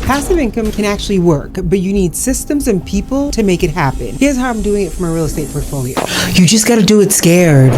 Passive income can actually work, but you need systems and people to make it happen. Here's how I'm doing it for my real estate portfolio. You just gotta do it scared.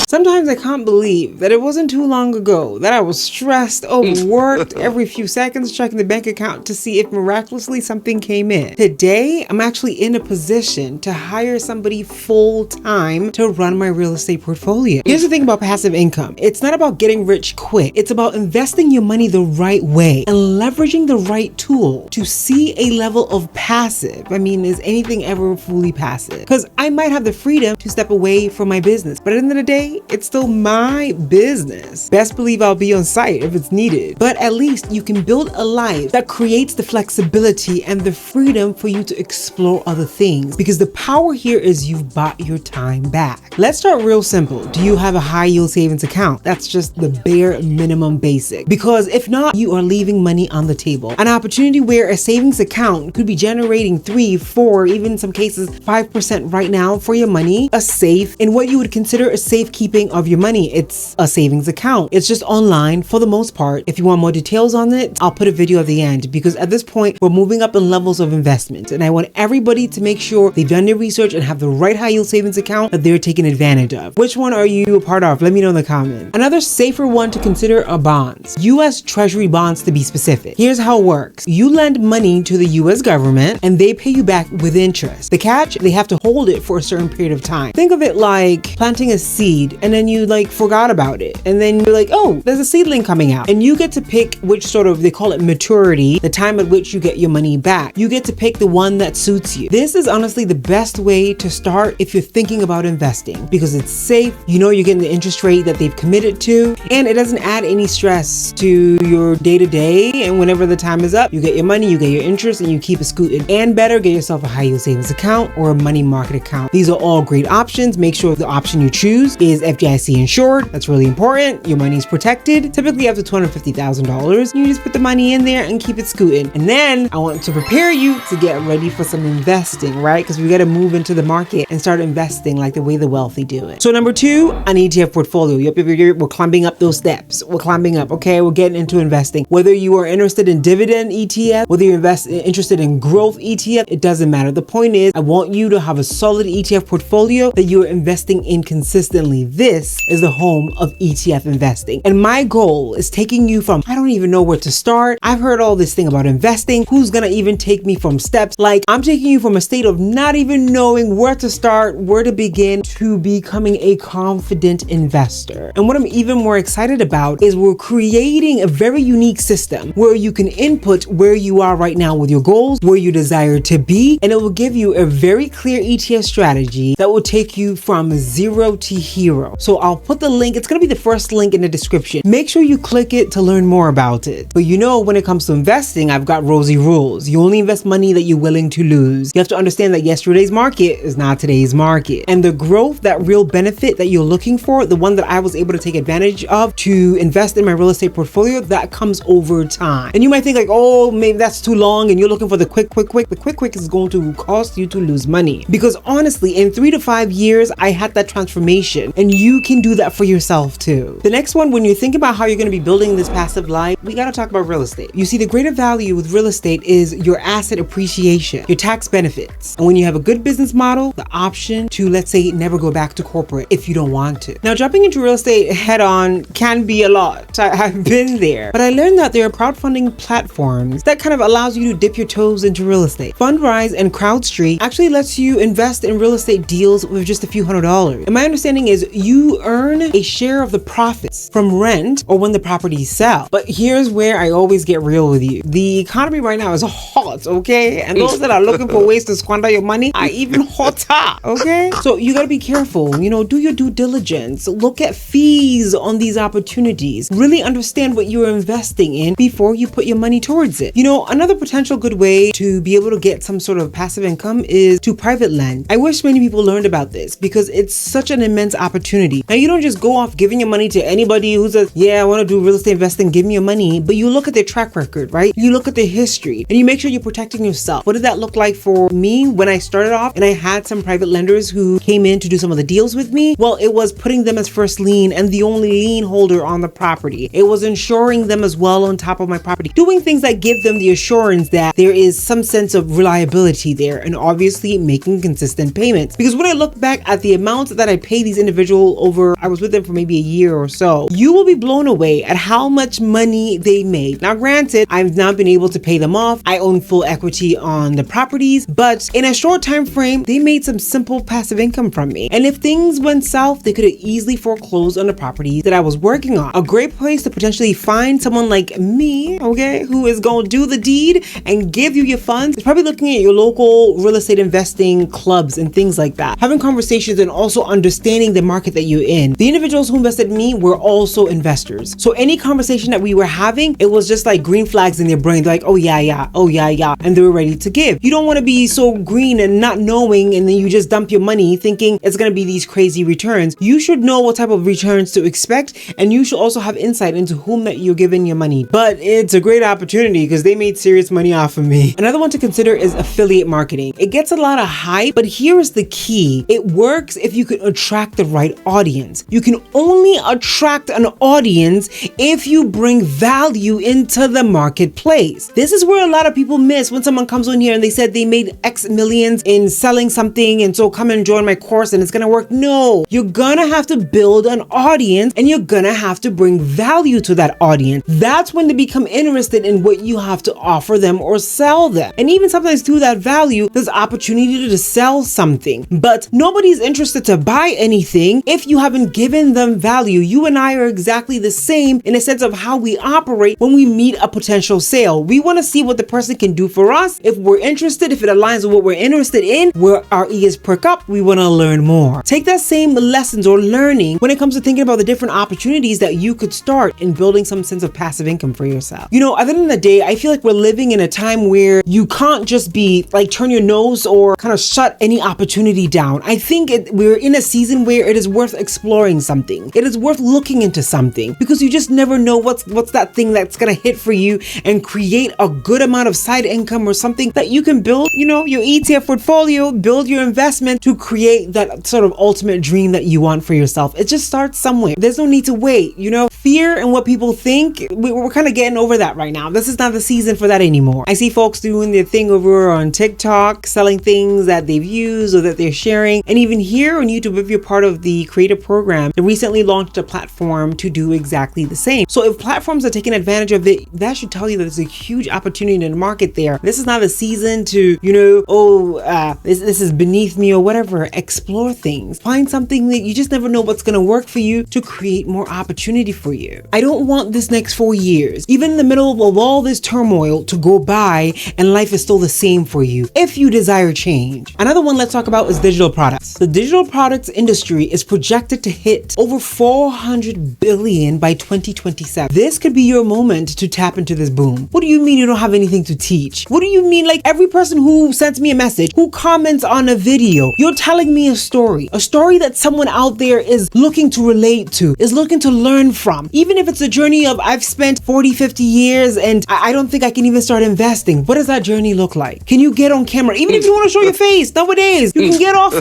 Sometimes I can't believe that it wasn't too long ago that I was stressed, overworked, every few seconds checking the bank account to see if miraculously something came in. Today, I'm actually in a position to hire somebody full-time to run my real estate portfolio. Here's the thing about passive income. It's not about getting rich quick. It's about investing your money the right way and leveraging the right tool to see a level of passive. I mean, is anything ever fully passive? Because I might have the freedom to step away from my business, but at the end of the day, it's still my business. Best believe I'll be on site if it's needed. But at least you can build a life that creates the flexibility and the freedom for you to explore other things. Because the power here is you've bought your time back. Let's start real simple. Do you have a high yield savings account? That's just the bare minimum basic. Because if not, you are leaving money on the table. An opportunity where a savings account could be generating 3, 4, even in some cases 5% right now for your money. A safe, in what you would consider a safekeeping of your money. It's a savings account. It's just online for the most part. If you want more details on it, I'll put a video at the end, because at this point we're moving up in levels of investment and I want everybody to make sure they've done their research and have the right high yield savings account that they're taking advantage of. Which one are you a part of? Let me know in the comments. Another safer one to consider are bonds. US Treasury bonds to be specific. Here's how it works. You lend money to the US government and they pay you back with interest. The catch, they have to hold it for a certain period of time. Think of it like planting a seed and then you forgot about it. And then you're like, oh, there's a seedling coming out. And you get to pick which sort of, they call it maturity, the time at which you get your money back. You get to pick the one that suits you. This is honestly the best way to start if you're thinking about investing, because it's safe. You know you're getting the interest rate that they've committed to, and it doesn't add any stress to your day-to-day. And whenever the time is up, you get your money, you get your interest, and you keep it scooting. And better, get yourself a high yield savings account or a money market account. These are all great options. Make sure the option you choose is FDIC insured. That's really important. Your money's protected, typically up to $250,000. You just put the money in there and keep it scooting. And then I want to prepare you to get ready for some investing, right? Because we got to move into the market and start investing like the way the wealthy do it. So number 2, an ETF portfolio. Yep, we're climbing up those steps. We're climbing up. Okay, we're getting into investing. Whether you are interested in dividend ETF, whether you're interested in growth ETF, it doesn't matter. The point is, I want you to have a solid ETF portfolio that you're investing in consistently. This is the home of ETF investing. And my goal is taking you from, I don't even know where to start. I've heard all this thing about investing. Who's gonna even take me from steps? Like, I'm taking you from a state of not even knowing where to start, where to begin, to becoming a confident investor. And what I'm even more excited about is we're creating a very unique system where you can input where you are right now with your goals, where you desire to be, and it will give you a very clear ETF strategy that will take you from zero to hero. So I'll put the link, it's gonna be the first link in the description. Make sure you click it to learn more about it. But you know, when it comes to investing, I've got rosy rules. You only invest money that you're willing to lose. You have to understand that yesterday's market is not today's market. And the growth, that real benefit that you're looking for, the one that I was able to take advantage of to invest in my real estate portfolio, that comes over time. And you might think like, oh, maybe that's too long and you're looking for the quick. The quick is going to cost you to lose money. Because honestly, in 3 to 5 years, I had that transformation, and you can do that for yourself too. The next one, when you think about how you're going to be building this passive life, we got to talk about real estate. You see, the greater value with real estate is your asset appreciation, your tax benefits. And when you have a good business model, the option to, let's say, never go back to corporate if you don't want to. Now, jumping into real estate head on can be a lot. I've been there, but I learned that there are crowdfunding platforms that kind of allows you to dip your toes into real estate. Fundrise and CrowdStreet actually lets you invest in real estate deals with just a few $100s. And my understanding is you earn a share of the profits from rent or when the properties sell. But here's where I always get real with you. The economy right now is hot, okay? And those that are looking for ways to squander your money are even hotter, okay? So you gotta be careful, you know, do your due diligence, look at fees on these opportunities, really understand what you're investing in before you put your money towards it. You know, another potential good way to be able to get some sort of passive income is to private lend. I wish many people learned about this because it's such an immense opportunity. Now, you don't just go off giving your money to anybody who says, yeah, I want to do real estate investing, give me your money, but you look at their track record, right? You look at their history and you make sure you're protecting yourself. What did that look like for me when I started off and I had some private lenders who came in to do some of the deals with me? Well, it was putting them as first lien and the only lien holder on the property. It was insuring them as well on top of my property, doing things that that give them the assurance that there is some sense of reliability there, and obviously making consistent payments. Because when I look back at the amounts that I pay these individuals over, I was with them for maybe a year or so, you will be blown away at how much money they made. Now granted, I've now been able to pay them off. I own full equity on the properties, but in a short time frame, they made some simple passive income from me. And if things went south, they could have easily foreclosed on the properties that I was working on. A great place to potentially find someone like me, okay, who is going to do the deed and give you your funds is probably looking at your local real estate investing clubs and things like that. Having conversations and also understanding the market that you're in. The individuals who invested in me were also investors. So any conversation that we were having, it was just like green flags in their brain. They're like, oh yeah, oh yeah. And they were ready to give. You don't want to be so green and not knowing, and then you just dump your money thinking it's going to be these crazy returns. You should know what type of returns to expect, and you should also have insight into whom that you're giving your money. But it's a great opportunity because they made serious money off of me. Another one to consider is affiliate marketing. It gets a lot of hype, but here is the key. It works if you can attract the right audience. You can only attract an audience if you bring value into the marketplace. This is where a lot of people miss when someone comes on here and they said they made X millions in selling something, and so come and join my course and it's gonna work. No, you're gonna have to build an audience, and you're gonna have to bring value to that audience. That's when they become interested in what you have to offer them or sell them. And even sometimes through that value, there's opportunity to sell something, but nobody's interested to buy anything if you haven't given them value. You and I are exactly the same in a sense of how we operate when we meet a potential sale. We want to see what the person can do for us. If we're interested, if it aligns with what we're interested in, where our ears perk up, we want to learn more. Take that same lessons or learning when it comes to thinking about the different opportunities that you could start in building some sense of passive income for yourself. You know, at the end of the day, I feel like we're living in a time where you can't just be like turn your nose or kind of shut any opportunity down. I think we're in a season where it is worth exploring something. It is worth looking into something, because you just never know what's that thing that's gonna hit for you and create a good amount of side income or something that you can build, you know, your ETF portfolio, build your investment to create that sort of ultimate dream that you want for yourself. It just starts somewhere. There's no need to wait, you know. Fear and what people think, we're kind of getting over that right now. This is not the season for that anymore. I see folks doing their thing over on TikTok, selling things that they've used or that they're sharing. And even here on YouTube, if you're part of the creator program, they recently launched a platform to do exactly the same. So if platforms are taking advantage of it, that should tell you that there's a huge opportunity in the market there. This is not a season to, you know, this is beneath me or whatever. Explore things. Find something that you just never know what's going to work for you to create more opportunity for you. I don't want this next 4 years, even in the middle of all this turmoil, to go by and life is still the same for you if you desire change. Another one let's talk about is digital products. The digital products industry is projected to hit over 400 billion by 2027. This could be your moment to tap into this boom. What do you mean you don't have anything to teach? What do you mean, like every person who sends me a message, who comments on a video, you're telling me a story that someone out there is looking to relate to, is looking to learn from. Even if it's a journey of I've spent 40, 50 years and I don't think I can even start investing. What does that journey look like? Can you get on camera? Even if you want to show your face, nowadays you can get off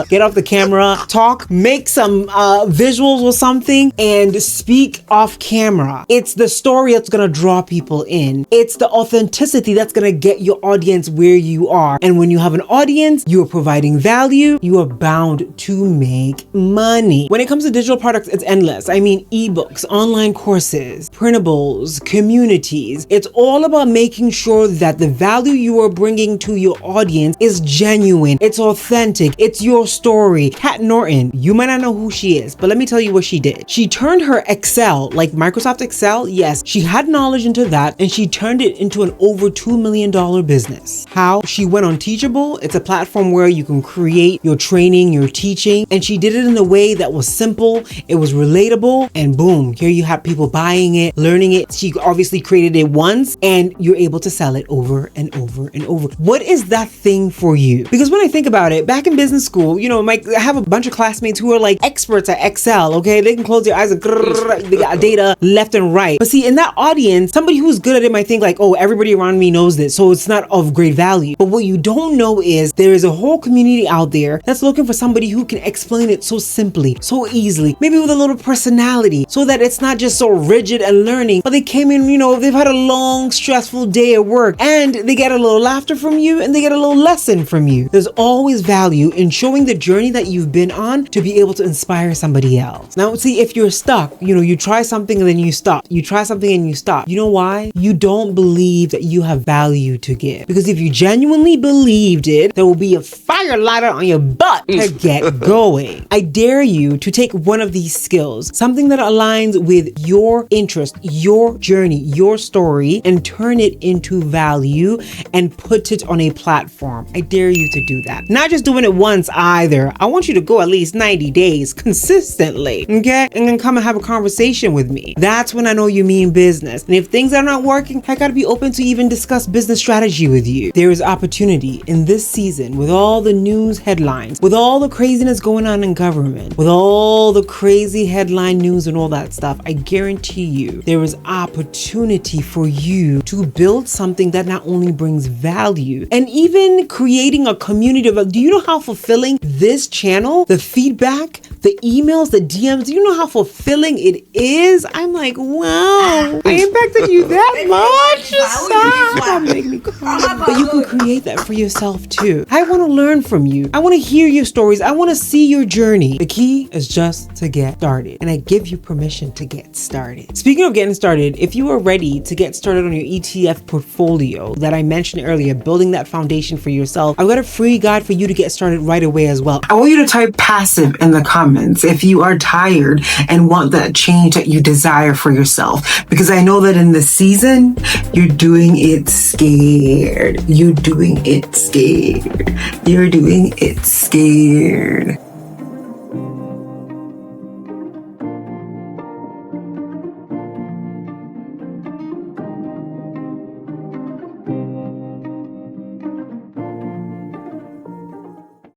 get off the camera, talk, make some visuals or something, and speak off camera. It's the story that's gonna draw people in. It's the authenticity that's gonna get your audience where you are. And when you have an audience, you are providing value, you are bound to make money. When it comes to digital products, it's endless. I mean, ebooks, online courses, printables, communities. It's all about making sure that the value you are bringing to your audience is genuine, it's authentic, it's your story. Kat Norton, you might not know who she is, but let me tell you what she did. She turned her Excel, like Microsoft Excel, yes, she had knowledge into that, and she turned it into an over $2 million business. How? She went on Teachable. It's a platform where you can create your training, your teaching, and she did it in a way that was simple, it was relatable, and boom, here you have people buying it, learning it. She obviously created it once, and you're able to sell it over and over and over. What is that thing for you? Because when I think about it, back in business school, you know, I have a bunch of classmates who are like experts at Excel, okay? They can close their eyes and they got data left and right. But see, in that audience, somebody who's good at it might think like, oh, everybody around me knows this, so it's not of great value. But what you don't know is there is a whole community out there that's looking for somebody who can explain it so simply, so easily, maybe with a little personality, so that it's not just so rigid and learning, but they came in, they've had a long, stressful day at work, and they get a little laughter from you and they get a little lesson from you. There's always value in showing the journey that you've been on to be able to inspire somebody else. Now, see, if you're stuck, you try something and then you stop. You try something and you stop. You know why? You don't believe that you have value to give. Because if you genuinely believed it, there will be a fire lighter on your butt to get going. I dare you to take one of these skills, something that aligns with your interest, your journey, your story, and turn it into value and put it on a platform. I dare you to do that. Not just doing it once either. I want you to go at least 90 days consistently, okay? And then come and have a conversation with me. That's when I know you mean business. And if things are not working, I gotta be open to even discuss business strategy with you. There is opportunity in this season with all the news headlines, with all the craziness going on in government, with all the crazy headline news and all that stuff. I guarantee you there is opportunity for you to build something that not only brings value and even creating a community of, do you know how fulfilling this channel, the feedback, the emails, the DMs, do you know how fulfilling it is? I'm like, wow, I impacted you that much. Stop making me cry. But you can create that for yourself too. I want to learn from you. I want to hear your stories. I want to see your journey. The key is just to get started, and I give you permission to get started. Speaking of getting started, if you are ready to get started on your ETF portfolio that I mentioned earlier, building that foundation for yourself, I've got a free guide for you to get started right away as well. I want you to type passive in the comments if you are tired and want that change that you desire for yourself, because I know that in this season, you're doing it scared. You're doing it scared. You're doing it scared.